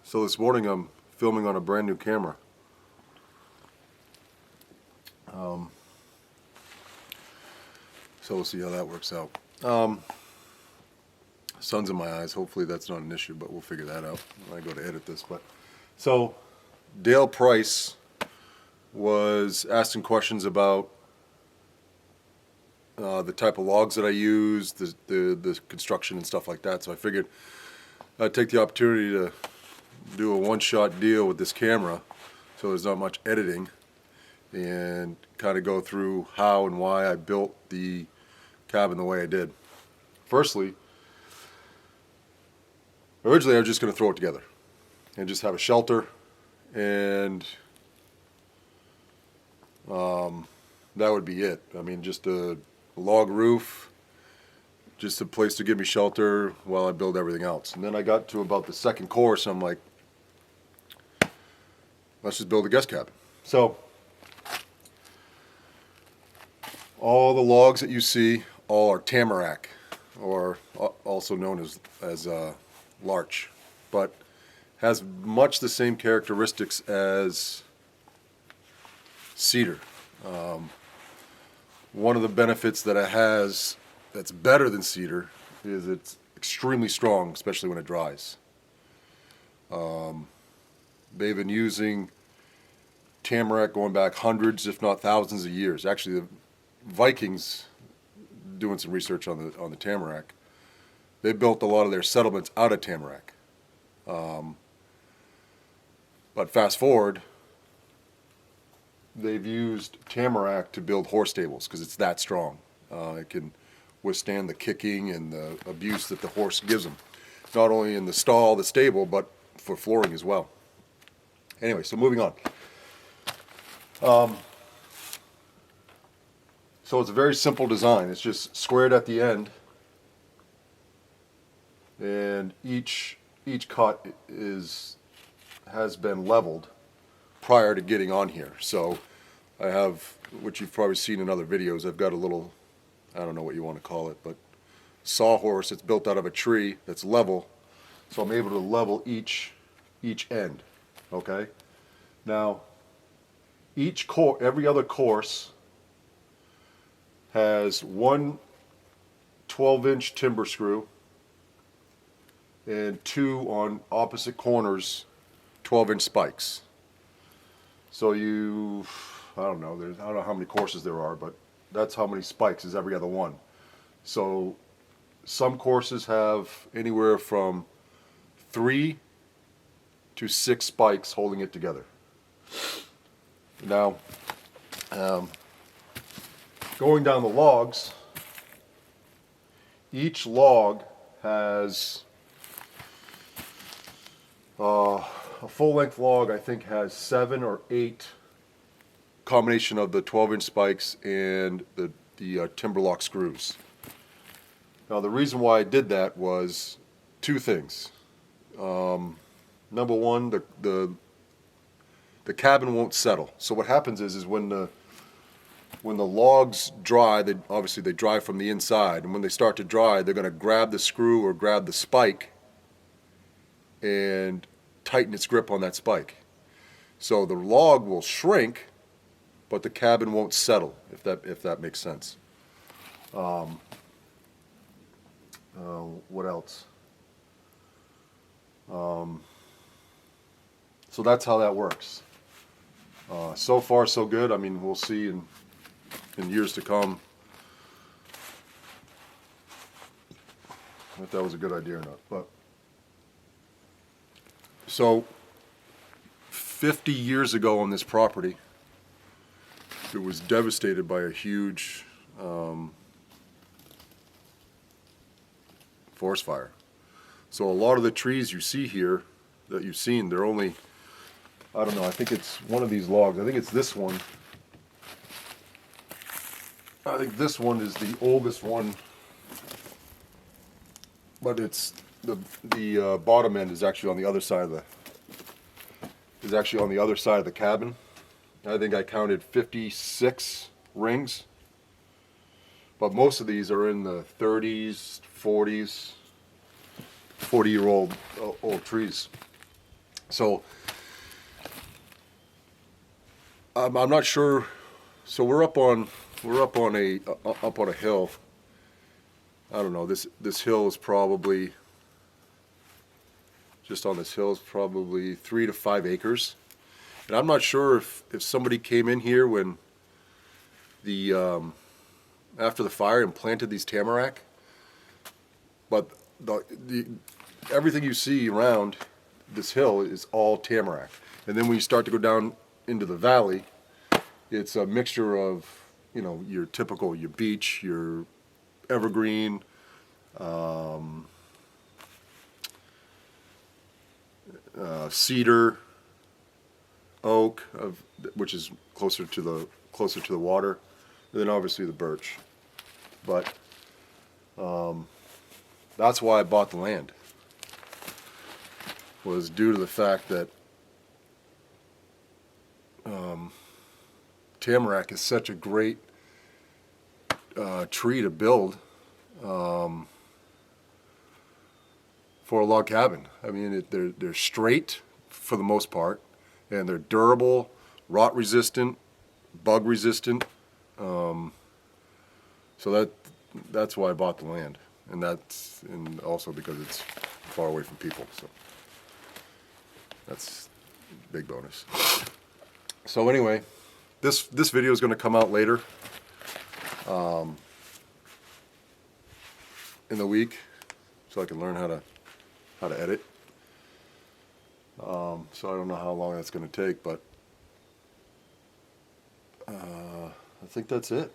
So this morning I'm filming on a brand new camera. So we'll see how that works out. Sun's in my eyes. Hopefully that's not an issue, but we'll figure that out when I go to edit this. So Dale Price was asking questions about the type of logs that I use, the construction and stuff like that. So I figured I'd take the opportunity to do a one-shot deal with this camera, so there's not much editing, and kind of go through how and why I built the cabin the way I did. Firstly, originally I was just going to throw it together and just have a shelter, and that would be it. I mean, just a log roof, just a place to give me shelter while I build everything else. And then I got to about the second course, I'm like, let's just build a guest cabin. So all the logs that you see, all are Tamarack, or also known as larch, but has much the same characteristics as cedar. One of the benefits that it has that's better than cedar is it's extremely strong, especially when it dries. They've been using Tamarack going back hundreds, if not thousands of years. Actually, the Vikings, doing some research on the Tamarack, they built a lot of their settlements out of Tamarack. But fast forward, they've used Tamarack to build horse stables because it's that strong. It can withstand the kicking and the abuse that the horse gives them, not only in the stall, the stable, but for flooring as well. Anyway, so moving on. So it's a very simple design. It's just squared at the end, and each cut has been leveled prior to getting on here. So I have, which you've probably seen in other videos, I've got a little, I don't know what you want to call it, but sawhorse that's built out of a tree that's level, so I'm able to level each end. Okay, now every other course has one 12-inch timber screw and two on opposite corners 12-inch spikes. So I don't know how many courses there are, but that's how many spikes is every other one. So some courses have anywhere from 3 to 6 spikes holding it together. Now, going down the logs, each log has a full-length log, I think, has 7 or 8 combination of the 12-inch spikes and the timber lock screws. Now, the reason why I did that was two things. Number one, the cabin won't settle. So what happens is when the logs dry, they dry from the inside, and when they start to dry, they're going to grab the screw or grab the spike and tighten its grip on that spike. So the log will shrink, but the cabin won't settle, if that makes sense. What else? So that's how that works. So far, so good. I mean, we'll see in years to come if that was a good idea or not. But so 50 years ago on this property, it was devastated by a huge forest fire. So a lot of the trees you see here that you've seen, they're only, I don't know, I think it's one of these logs. I think it's this one. I think this one is the oldest one, but it's the bottom end is actually on the other side of the cabin. I think I counted 56 rings, but most of these are in the 30s, 40s, 40-year-old old trees. So I'm not sure. So we're up on a hill. I don't know. This hill is probably, just on this hill is probably 3 to 5 acres. And I'm not sure if somebody came in here when after the fire and planted these tamarack, but everything you see around this hill is all tamarack. And then when you start to go down into the valley, it's a mixture of, you know, your typical, your beech, your evergreen, cedar, oak, which is closer to the water, and then obviously the birch. But that's why I bought the land, was due to the fact that tamarack is such a great tree to build for a log cabin. I mean, they're straight for the most part, and they're durable, rot resistant, bug resistant. So that's why I bought the land, and also because it's far away from people. So that's a big bonus. So anyway, this video is going to come out later in the week, so I can learn how to edit. So I don't know how long that's going to take, but I think that's it.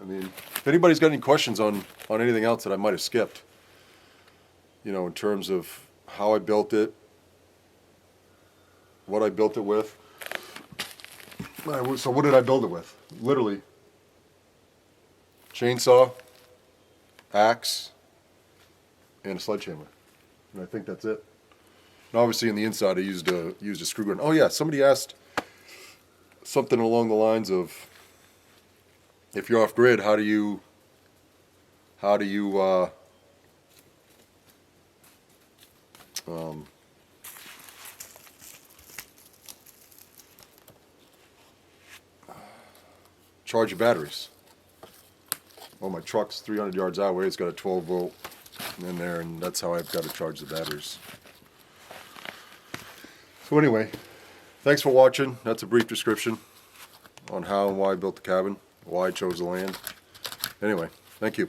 I mean, if anybody's got any questions on anything else that I might have skipped, you know, in terms of how I built it, what I built it with. So what did I build it with? Literally, chainsaw, axe, and a sledgehammer. And I think that's it. And obviously in the inside I used a screw gun. Oh yeah, somebody asked something along the lines of, if you're off grid, how do you charge your batteries? Well, my truck's 300 yards that way. It's got a 12-volt in there, and that's how I've got to charge the batteries. So anyway, thanks for watching. That's a brief description on how and why I built the cabin, why I chose the land. Anyway, thank you.